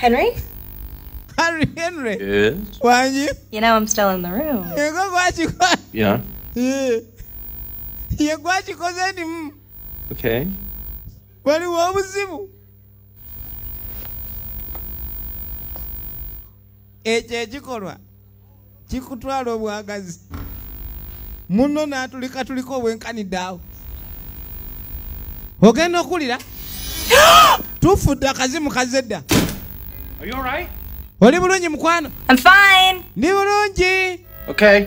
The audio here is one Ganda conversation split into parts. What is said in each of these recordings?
Henry? Henry. Yes? Why you? You know I'm still in the room. You go watch you. Yeah. Yeah. You watch you cause any. Okay. What was you? Ekikolwa kikutwala obwagazi muno n'atulika tuliko obwenkanidde awo ogenda okulira tufudde akazimu kazedda. Are you alright? Oli bulungi mukwano? I'm fine. Ndi bulungi. Okay.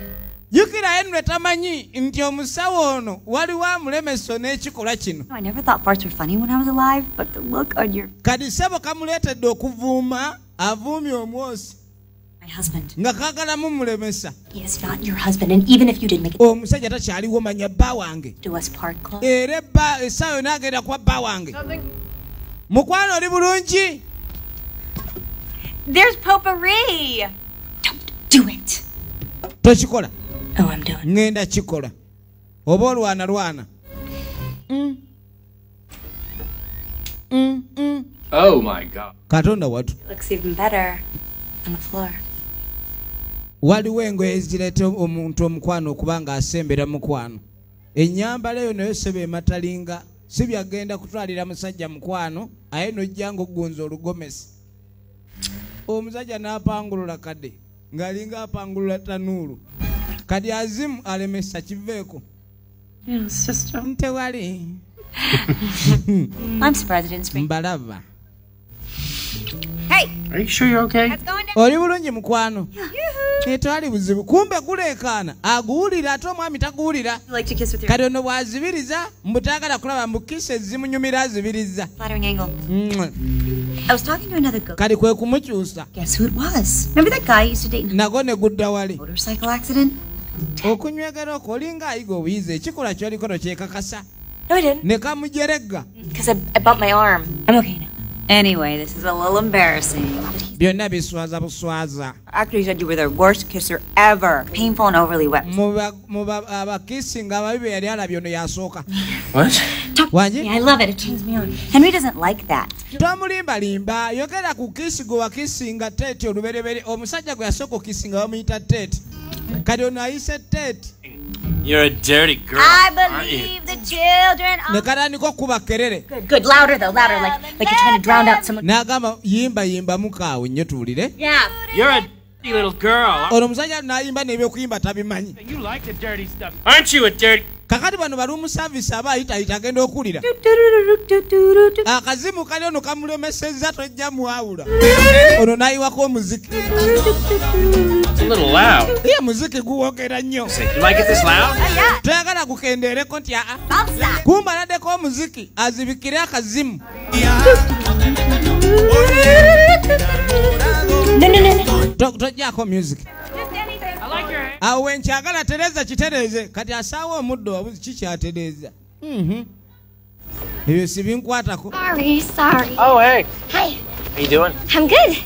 Jukira Henry tamanyi nti omusawo ono waliwo amulemeso n'ekikolwa kino. I never thought farts were funny when I was alive, but the look on your... Kadi sebo kamuleetedde okuvuuma avuumye omwosi. My husband. Nga kaagala mumulemesa. He is not your husband, and even if you did make it Omusajja takyaliwo manya bba wange. to us Park Club... Era ebba essaawa yonna agenda kuba bba wange. Mukwano oli bulungi? There's potpourri. Don't do it! Tokikola? Oh, I'm doing it. Ngenda kikola. Oba olwana. Oh my God. Katonda watu. It looks even better on the floor. Waliwo engoye ezireeta omuntu omukwano okuba ng'asembera mukwano. Ennyambala eyo nayo sebe ematalinga si byagenda kutwalira musajja mukwano aye n'ojja ng'oggonza olugomesi. Omusajja n'apangulula kadde ng'alinga apangulula tanuulu. Kadi azimu alemesa kiveeko. Yeah, sister. Ntewali. I'm surprised it didn't spring. Mbalaba. Hey, Are you sure you're okay? it's going down. Oli bulungi mukwano? Etwali buzibu. Kumbe guleekaana aguwulira ate omwami taguwulira. You like to kiss with your Kati ono bw'azibiriza mbutaagala kulaba mbukisa ezimunyumira azibiriza. flattering angle. I was talking to another girl. Kali kwe kumukyusa. Guess who it was? Remember that guy you used to date in a Nago ne gudda wali. motorcycle accident? Okunywegera okwo olinga ayiga obuyizi ekikolwa ky'oliko tokyekakasa. No, I didn't. Ne kamujeregga. Because I bumped my arm. I'm okay now. Anyway, this is a little embarrassing. Byonna biswaza buswaza. Actually, said you were the worst kisser ever. Painful and overly wet. Abakisi nga ababi be yali alabye ono yasooka. What? Wangi? I love it. It turns me on. Henry doesn't like that. Tomulimbalimba yogera ku kisi gwe wakisinga teeti oluberebere omusajja gwe yasooka okisinga bamuyita teeti. Kati ono ayise teeti. You're a dirty girl. I aren't you? believe the children Ne are... katandika okuba kerere. Good. Louder though. Louder. Like you're trying to drown out someone. N'agamba yimba mukaawe nnyo tuwulire. Yeah. You're a dirty little girl. Ono omusajja n'ayimba n'ebyokuyimba tabimanyi. You like the dirty stuff. Aren't you a dirty... Kakati bano balumu service aba ayita agenda okuwulira. Akazimu kali ono kamulemesezza tojja muwawula. Ono n'ayiwako omuziki. It's a little loud. Ye muziki guwogera nnyo. You like it this loud? Toyagala gukendeereko nti aa. Salsa. Kumbaladdeko omuziki azibikire akazimu. No. Tojjaako music. I like your hair. Awo wenkyagala tereza kitereeze kati asaawo omuddo wabuzi kikyatereeza. Ebyo si binkwatako. Sorry. Oh, hey. Hi. How you doing? I'm good.